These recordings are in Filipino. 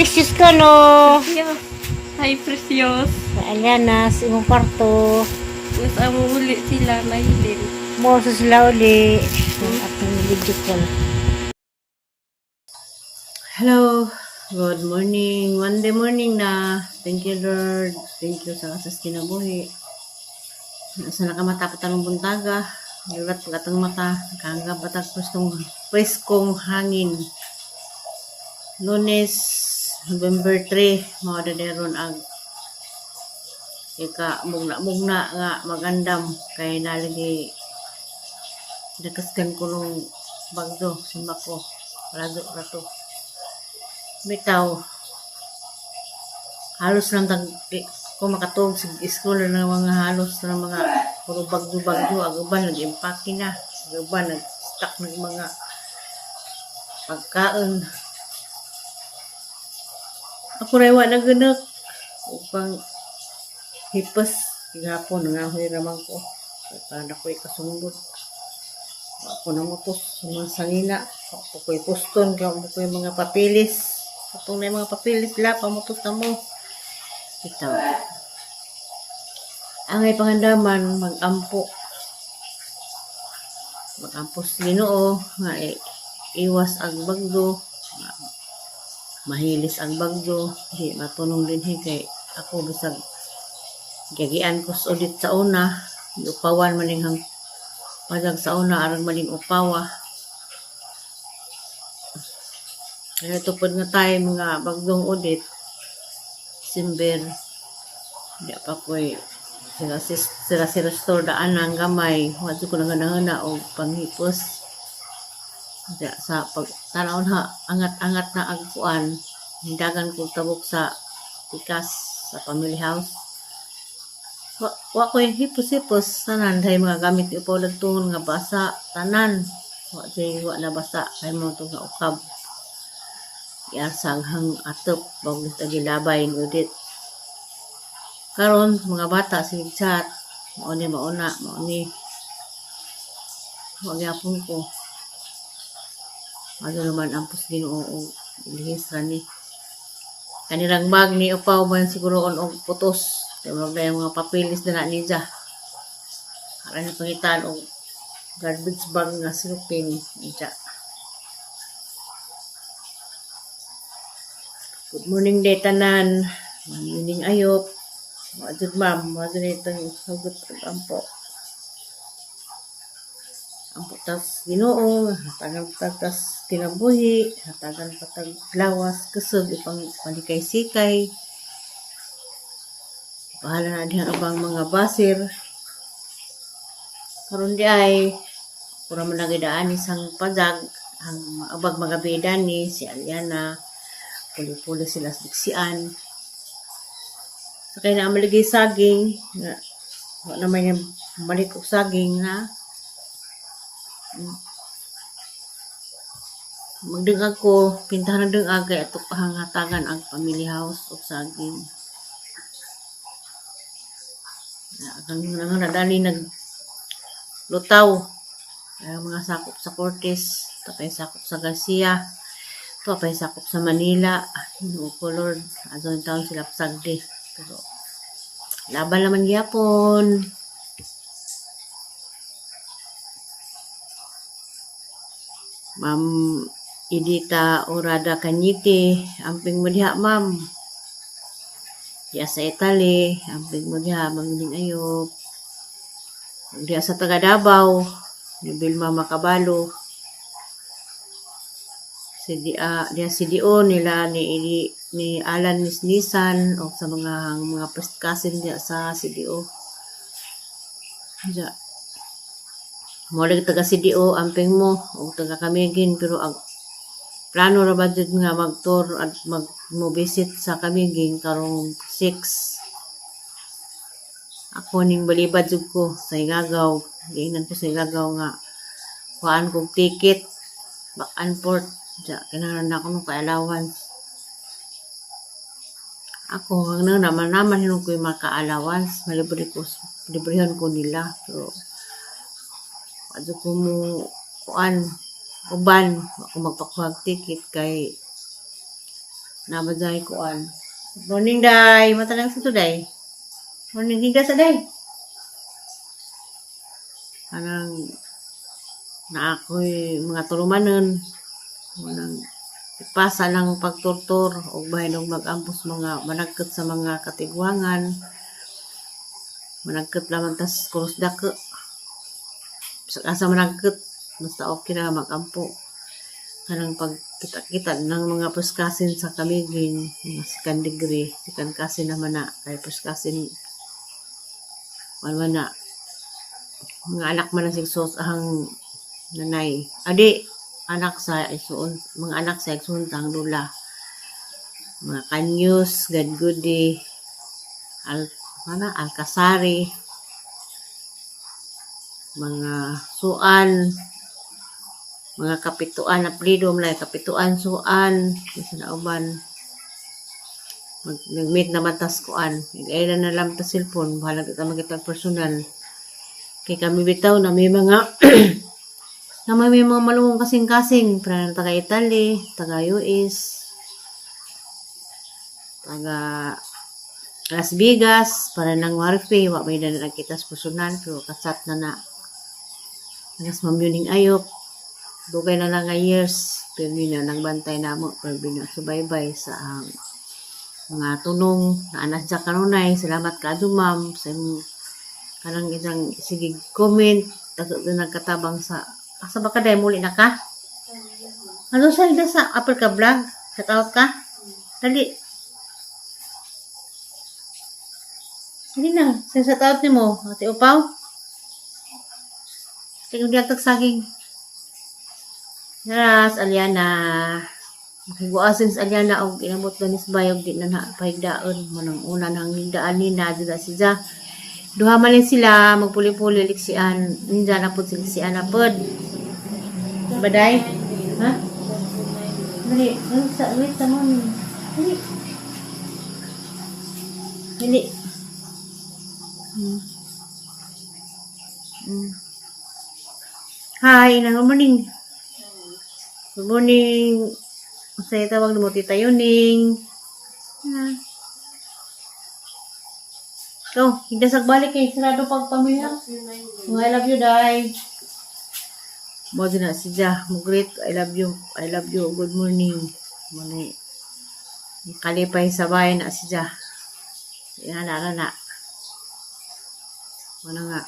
Precious ka no. Yeah. Hi, Precious. Ayan na, sa imong kwarto. Mas amo uli sila, mahilin. Mo sa sila uli. At ang video call. Hello. Good morning. Monday morning na. Thank you, Lord. Thank you sa kasas kinabuhi. Nasa nakamatapot ang buntaga. Lirat pagkatang mata. Nakahanggang patag preskong hangin. Lunes, November 3. Mga daderon ang ika mugna nga magandam. Kaya nalagi nakaskan ko nung bagdo. Simba ko. Rato. Bitaw. Halos lang ko makatog sa school na mga halos na mga puro bagyo agaban nag-impake na agaban nag-stock ng mga pagkaon ako rewa na ganak upang hipas gihapon nga hiraman ko para na ko'y kasungod ako namutos sa mga sangina ako ko'y puston ako ko'y mga papilis atong na mga papilis la pamutos na mo ito. Ang ay pangandaman, mag-ampo sa Ginoo, nga iwas ang bagdo, mahilis ang bagdo, di matunong din kay ako bisag gagian ko ulit sa una, upawan maning hang padag sa una, arang maling upawa. Kaya tupod nga tayo mga bagdong ulit, December, di pa ko'y sila restore daan ang gamay wadto ko nangana og panghipos diya sa pagtanaw na angat na ang kuan hindagan ko tabok sa tikas sa family house wa ko yung hipos tanan dahil mga gamit ni upaw lagtungon nga basa tanan wa na basa kay mo to nga ukab iasang hang atop bag tagilabay ngudit karon mga bata sige chat mauni magyapon ko ano naman ang pus Ginoo og lihis ra ni kanirang bag ni upaw man siguro og putos kay magday mga papilis na niya ara ni pangitan og garbage bag nga silupin niya. Good morning day tanan. Morning ayop. Wajud ma'am, wajud itong sagot at ampo. Ampo tas Ginoo, hatagan tas kinabuhi, hatagan patag lawas, kusog, ipang palikay-sikay. Bahala na diyan abang mga basir. Karon di ay, pura man nagidaan isang padag, ang abag mga beda ni, si Aliana, puli-puli sila sa diksian. So, kaya na maligay saging, na naman yung balik og saging na magdungag ko, pintahan ng dungag kaya ito pahangatagan ang family house og saging. Ang nadali naglutaw, mga sakop sa Cortes, tapay sakop sa Garcia, tapay sakop sa Manila, Lord, azon taon sila pasagdi. Pero laban naman gyapon. Ma'am Edita Orada Kanyiti, amping mo diha ma'am. Diya sa Italy, amping mo diha maging ayop. Diya sa taga Davao, ni Bilma Makabalo. Diya si Dio nila ni Alan Nisnisan o sa mga first cousin diya sa CDO. Diya. Muli taga CDO, amping mo, o taga Kamigin, pero ang plano ra ba dyan nga mag-tour at mag-visit sa Kamigin karong 6. Ako ning balibad jud ko sa Igagaw. Giingnan ko sa Igagaw nga kuhaan kong ticket, back and forth. Diya, kinahanglan ako nung ka-allowance. Ako, hanggang naman hinong ko yung maka-allowance. Librihan ko nila. Pero, ano ko mo, kuan, uban, ako magpakuhag ticket kay Nabajay kuan. Morning, day. Matanang sa to, day. Morning, higa sa day. Anang na ako'y mga tulumanon. Munang ipasa lang pagturtur o bahin og mag-ampos mga managkat sa mga katigwangan. Managkat lamang tas kurus dako. Asa managkat, basta okay na mag-ampo. Kanang pagkita-kita ng mga puskasin sa kamigin, mga second degree, second cousin naman na, kay puskasin, na, mga anak man na sigsos ahang nanay. Adi, anak sa isuon, mga anak sa igsuntang lula. Mga Kanyus, Gadgudi, Alcasari, mga Suan, mga kapituan, apelido mulay kapituan, Suan, isa na uban. Nag-meet naman tas kuan. Nag-aila na lang ta cellphone, bahala kita magkita personal. Kay kami bitaw na may mga na may mga malungong kasing-kasing, para taga Italy, taga US, taga Las Vegas, para nang warfe, wa may na kita sa personal, pero kasat na na. Nagas mamyuning ayok, dugay na lang nga years, pero na nagbantay na mo, pero binasubaybay sa mga tunong na anas dya kanunay. Salamat ka ma'am, sa kanang isang sige comment, nagkatabang sa asa ba ka dahil muli na ka? Ano sa ida sa apple ka vlog? Shout out ka? Dali. Hindi na. Sa shout out ni mo. Ate Upaw? Tingnan diyan tagsaging. Naras, Aliana. Makiguasin sa Aliana og inabot ganis bayog di na napahigdaon. Manang una nang higdaan ni na dito siya. Duha man sila magpuli-puli liksian. Ninja na po si liksian na pod. Baday? Ha? Dali. Wait sa mo. Dali. Dali. Hi, good morning. Good morning. Saya tawag mo Tita Yuning. Go, higdasag balik eh. Sarado pagpamilya. I love you, Day. Mo din na siya. Great. I love you. I love you. Good morning. Muna kalipay sabay na siya. Yan na. Muna nga.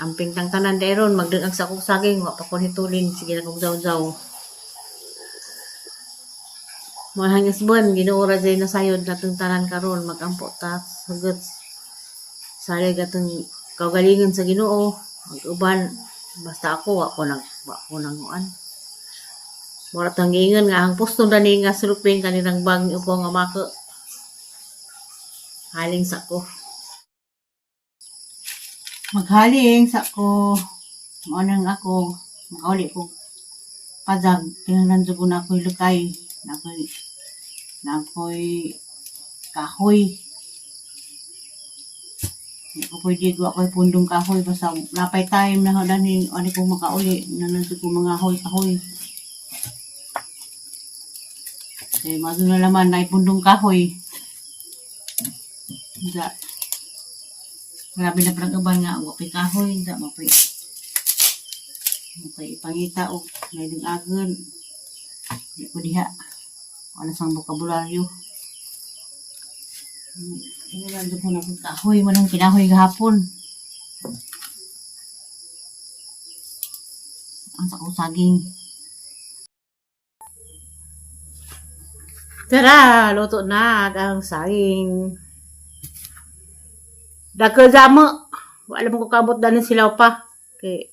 Amping tang tanan deron. Magdagag sa kong saging. Wapa ko hitulin. Sige na kong zaw-zaw. Mga hangis buwan. Ginuura dyan na sayod na itong tanan karon. Mag-ampo ta. Sagot. Sali gatong kaugalingan sa Ginoo. Mag-uban. Basta ako, wako nang uan. Morat ang ingan nga, ang pustong dani nga sulupin kaninang bag ni upo nga mako. Haling sa ko. Maghaling sa ko. Maunang ako. Makauli ko. Pazag. Tinangnan ko na ako'y lukay. Na ako'y kahoy. Hindi ko pwede ko ako'y pundong kahoy. Basta napay time na dani ano kong makauli. Nananto ko mga kahoy. Eh, mazo na naman na ipundong kahoy. Hindi. Grabe na parang uban nga. Wapay kahoy. Hindi. Mapay ipangita o. May agon. Hindi ko diha. Ano sang bokabularyo. Inulando ko na kung kahoy. Manang kinahoy gahapon. Ang sakong saging. Tara, luto na ang saging. Dako jamo. Wala mo ko kabot danin sila pa. Kay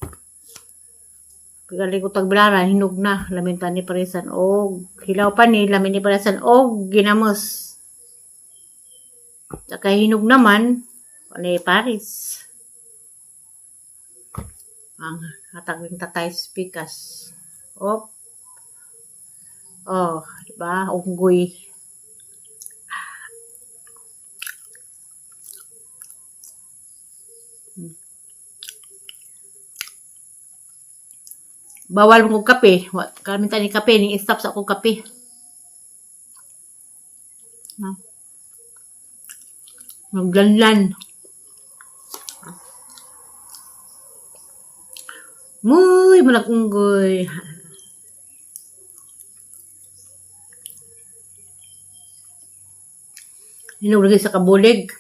pagaling ko tagbilara, hinog na. Lamintan ni Parisan o hilaw pa ni lamin ni Parisan o ginamos. Saka hinog naman, wala Paris. Ang hatag ng tatay spikas. Oh, diba? Unggoy. Bawal mo kape. Kalimutan ni kape, ni stop sa akong kape. Maglanlan. Muy malakunggoy. Hinulagay sa kabulig.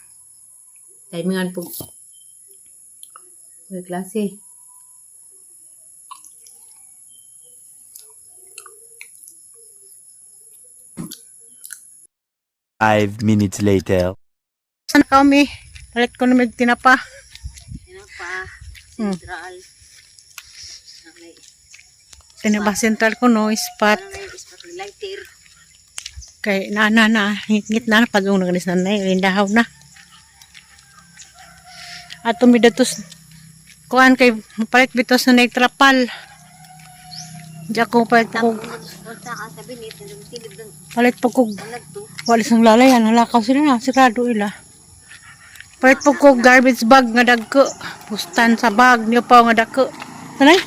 Timingan po. May klase. Five minutes later. Saan kami? Palit ko na may tinapa. Tinapa. Central. Tinapa central ko no, spot. Lighter. Kay na, ngit na, pag-ung nagalis na na, rindahaw na. At tumidatos, kuhaan kay, palit bitos na nagtrapal. Diyan ko palit po kog, palit po kog, walis ng lalayan, nalakaw sila na, sigurado ila. Palit po kog garbage bag nga dagko, pustan sa bag, niyo pa nga dagko. Sanay?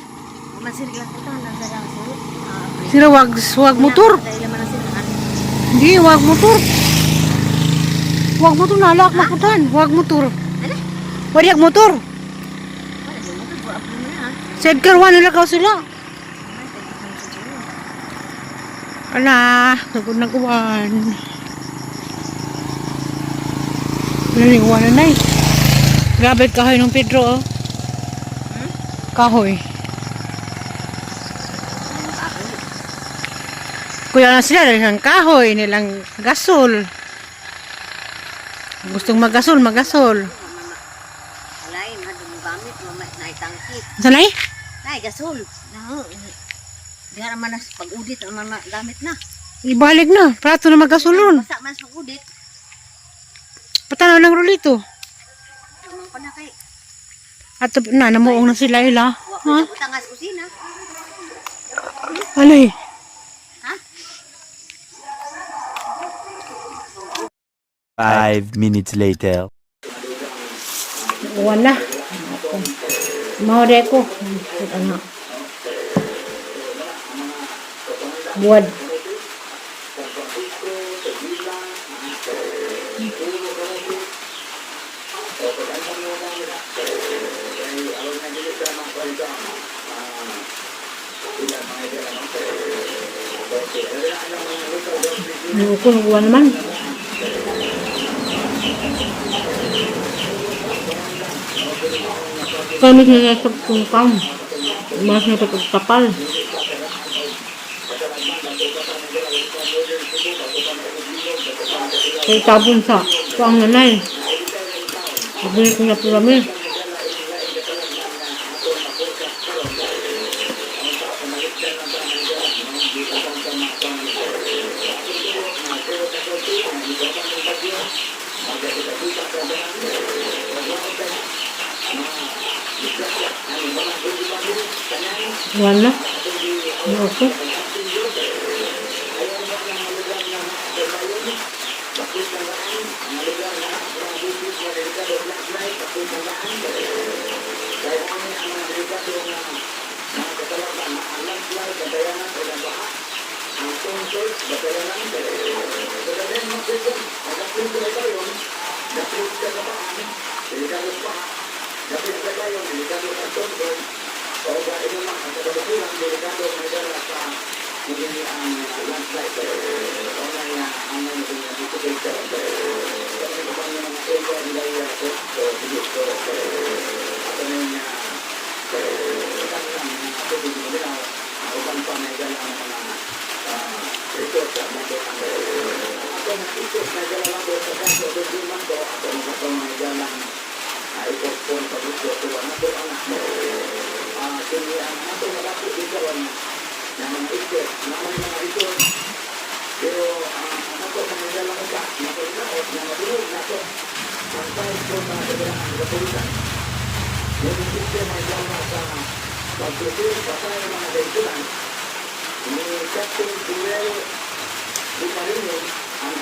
Sila wag motor. Hindi, wag motor. Wag motor, nalak makutan. Wag motor. Wag motor. Said karwan nalakaw sila. Ala, nagod na kuwan. Naliwan na eh. Grabe kahoy ng Pedro oh. Kahoy. Kuya na sila nilang kahoy, nilang gasol. Gustong magasol. Alay, madumugamit, naitangkit. Sanay? Nay, gasol. Di naman na pag-udit naman gamit na. Ibalik na. Prato na magasolon. Basta man sa pag-udit. Patanaw lang rulito. Naman pa na kay. At namuong na sila ila. Ha? Utangas kusina. Alay. Ha? 5 minutes later. Wala. Mahode ko. Ano? Buwad. Ayoko, nagawa naman. Kamit na nasa tungkang. Mas na pagkapal. Kaya tabon sa ang nanay. Sabi ko na po kami. Wala. Ayoko.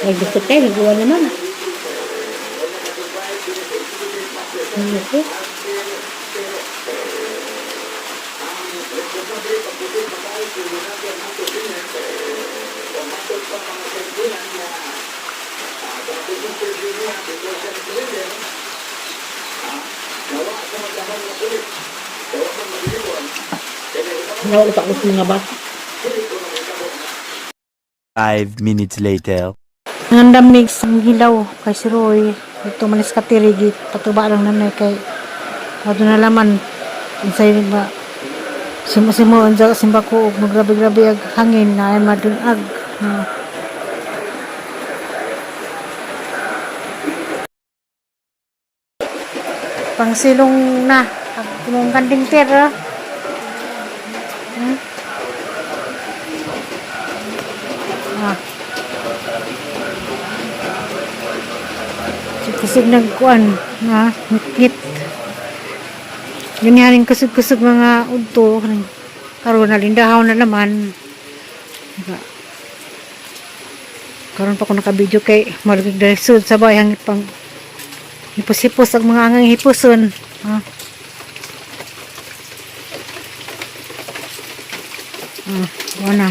Ay, gusto tayo, nagawa naman. Ayoko. Nawala pa ko sa mga bata. 5 minutes later. Ang damig ang hilaw kay si Roy. Ito malis ka tirigit. Patuba lang nanay kay ato na laman. Insay ba simo ang simba ko ug grabe-grabe ag hangin na ay madungag. Pangsilong na ang mong kanding pera. Kusog nagkuan na ngit. Ganyan kusog-kusog mga udto karon nalindahaw na naman. Karon pa ko naka-video kay malugig dahil sud sa bahay hangit pang hipos-hipos ang mga angang hiposon. Wala.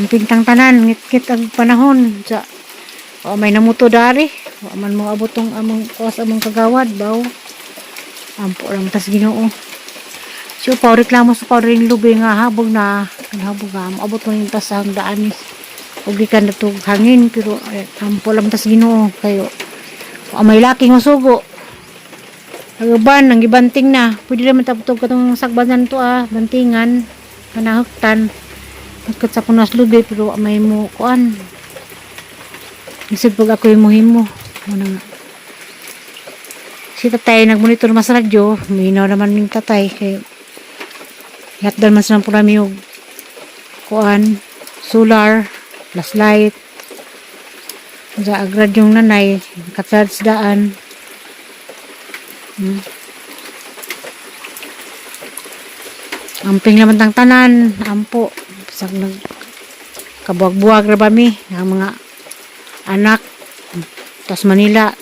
Ang pintang tanan ngit-ngit ang panahon sa may namuto dari. Wa man mo abot tong among kuwas among kagawad baw. Ampo lang tas Ginoo. So pa reklamo sa ring lubi nga habog na habog nga abot mo yung tas ang daan ni ug gikan na tug hangin pero ampo lang tas Ginoo kayo. May laking masugo. Uban nang gibanting na. Pwede naman taptog katong sagbanan to bantingan kanahuktan. Ikot sa kunas lubi pero may mo kuan. Isip pag ako yung muhimo. Ano nga. Si tatay nagmonitor mas radyo. Minaw naman yung tatay. Kaya yatdan mas lang po namin yung kuan, solar, flashlight. Sa agrad yung nanay. Nakacharge daan. Amping naman tang tanan. Ampo. Sag kabuag-buag ra ba mi. Ang mga anak. Tos Manila.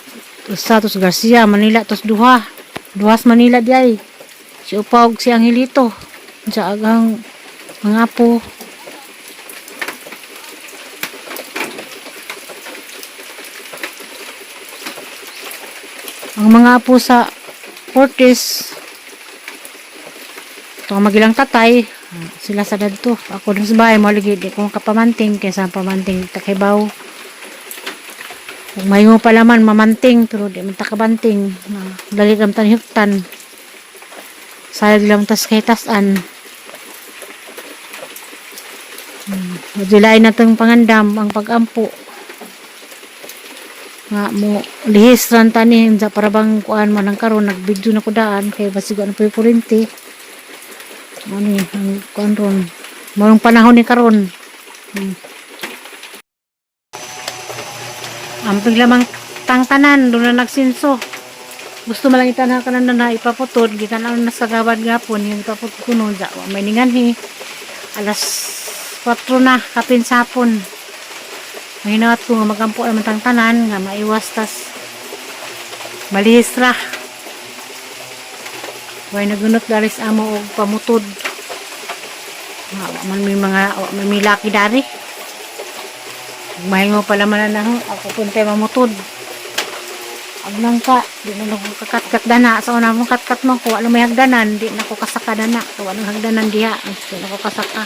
Usa tos Garcia, Manila tos duhas Manila diay. Si Upawg si Angelito sa agang mga apo. Ang mga apo sa Fortis ito ang magilang tatay sila sa dadto. Ako dun sa bahay maligid di ko kapamanting kaysa pamanting takibaw. May mo pala man mamanting pero di man takabanting. Dali lang tan huktan. Sayag lang tas kay tasan. Dilain na tong pangandam ang pagampo. Nga mo lihis ran tanin sa parabang kuan man ang karon nagbidyo na ko daan kay basigo na puy kuryente. Ano ang kuan ron. Marong panahon ni karon. Amping lamang tangtanan doon na nagsinso. Gusto malang itanaw ka na ipaputod. Gitanaw na sa gawad gapon. Yung ipaputod ko noon. May ninganhi. Alas 4 na kapin sapon. Mahinawat ko nga magampo naman tangtanan. Nga maiwas tas malihis ra. Way nagunot daris amo o pamutod. May laki dari. Mahingo pala man na ako puntay mamutod. Aglang ka, di na ako kakat-kat dana. Sa una mong kat-kat mo ko, alam may hagdanan, di na ako kasaka dana. So, anong hagdanan diha, di na ako kasaka.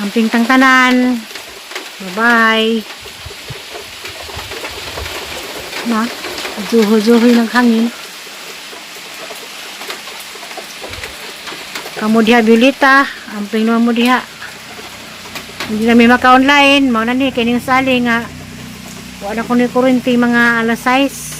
Amping tangtanan. Bye-bye. Na, zuho-zuho yung naghangin. Kamu diha Bilita, amping naman mo diha. Hindi na may maka-online. Mauna ni, kaya sali nga. Wala ko ni kurente mga alas 6.